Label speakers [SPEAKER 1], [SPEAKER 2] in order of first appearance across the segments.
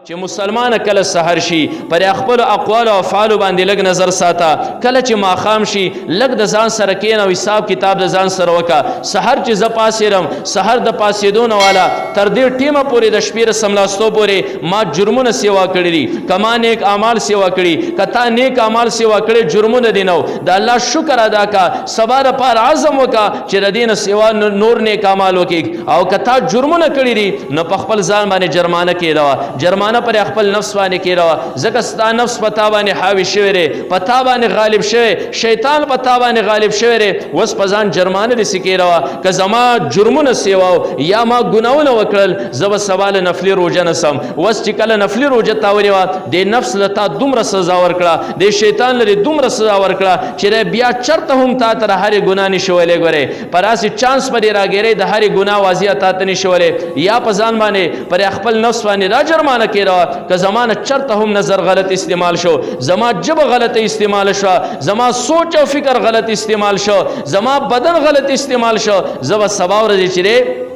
[SPEAKER 1] چې مسلمان کله سحر شي پر خپل اقوال او افعال باندې لګ نظر ساته کله چې ماخام شي لګ د ځان سره کین او حساب کتاب د ځان سره وکا سحر چې ز پاسیرم سحر د پاسیدون والا تر دې ټیمه پورې د شپې سملاستو پورې ما جرمونه سیوا کړی دي کما نیک اعمال سیوا کړی کتا نیک اعمال سیوا کړی جرمونه دینو د الله شکر ادا کا سبا د پار اعظم وکا چې د دین سیوا نور نیک اعمال وکي او کتا جرمونه کړی دي نو په خپل ځان باندې جرمانه کېدا جرمانه پر خپل نفس باندې کېدا زکه ستا نفس پتا باندې حاوی شوی ری پتا باندې غالب شوی شیطان پتا باندې غالب شوی ری وس پزان جرمانه دې سکیرا که زما جرمونه سیواو یا ما ګناونه وکړل زب سوال نفلی روزه نسم وس چې کله نفلی روزه تاوري وا د نفس لتا دومره سزا ورکړه د شیطان لري دومره سزا ورکړه چې بیا چرته هم تا تر هر ګنا نشولې ګوره پراسي چانس پر راګره د هر ګنا واضح تا ته نشولې یا پزان باندې پر خپل نفس باندې را جرمانه کېدا که زمانه چرته هم نظر غلط استعمال شو زما جب غلط استعمال شو زما سوچ او فکر غلط استعمال شو زما بدن غلط استعمال شو زب سبا ورځ چیرې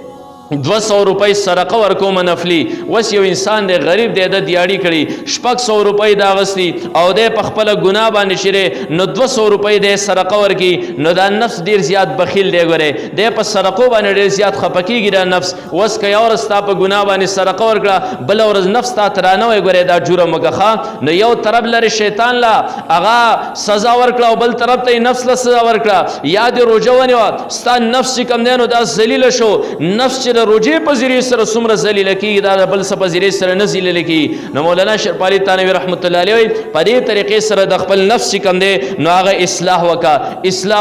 [SPEAKER 1] 200 روپۍ صدقه ورکوم نفلی وس یو انسان دی غریب دی د دیاړي کړي 600 روپۍ دا غستی او د خپل ګناه باندې شره نو 200 روپۍ د صدقه ورکی نو دا نفس ډیر زیات بخیل دی ګوره د په صدقو باندې ډیر زیات خپکیږي دا نفس وس کیا ورستا په ګناه باندې صدقه ورکړه بل ورځ نفس تا ترانه وي ګوره دا جرم وکړه نو یو طرف لري شیطان لا اغا سزا ورکړه او بل طرف ته نفس له سزا ورکړه یاد روجونی وا ستا نفس کم دینو دا ذلیل شو نفس روجه په ذریعہ سره څومره ذلیل کی دا بل څه په ذریعہ سره نه ذلیل کی نو مولانا شرپالی تانوی رحمت الله علیه په دې طریقې سره د خپل نفس کم دی نو هغه اصلاح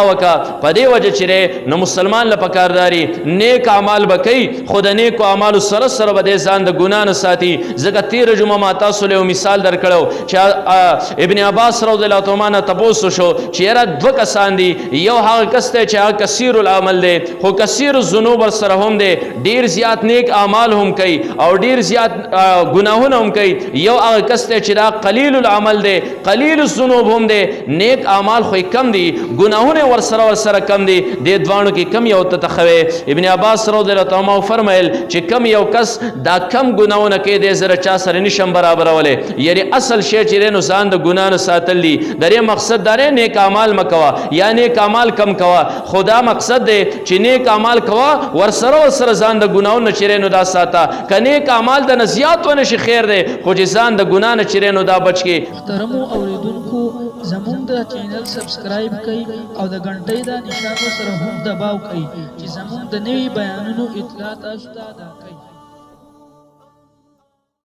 [SPEAKER 1] وکا په دې وجه چې نو مسلمان له پکارداري نیک اعمال وکي خود نیک اعمال سره سره به ځان د ګنا نه ساتي زګه 13 جمعه ما تاسو له مثال درکړو چې ابن عباس رضی الله عنه تاسو شو چې را دوه کسان دي یو هغه کس ته چې کثیر العمل دی خو کثیر الذنوب سره هم دی ډیر زیات نیک اعمال هم کوي او ډیر زیات ګناهونه هم کوي یو هغه کس ته چې دا قلیل العمل دی قلیل الذنوب هم دی نیک اعمال خو کم دي ګناهونه ورسره کم دي د دوانو کې کم یو تخوي ابن عباس رضی الله عنه فرمایل چې کم یو کس دا کم ګناهونه کوي د زره چا سره نشم برابرولې یعنی اصل شی چې نو ځان د ګنا نه ساتل دي درې مقصد دره نیک اعمال مکوا یا نیک اعمال کم کوا خدا مقصد دی چې نیک اعمال کوا ورسره ځان د ګناو نه چیرې نو دا ساته کنه کمال د نزیات ونه شي خیر دی خو چې ځان د ګنا نه چیرې نو دا بچ کی
[SPEAKER 2] محترم اوریدونکو زموږ د چینل سبسکرایب کړئ او د غنټۍ د نشانو سره هم دباو کړئ چې زموږ د نوي بیانونو اطلاع تاسو ته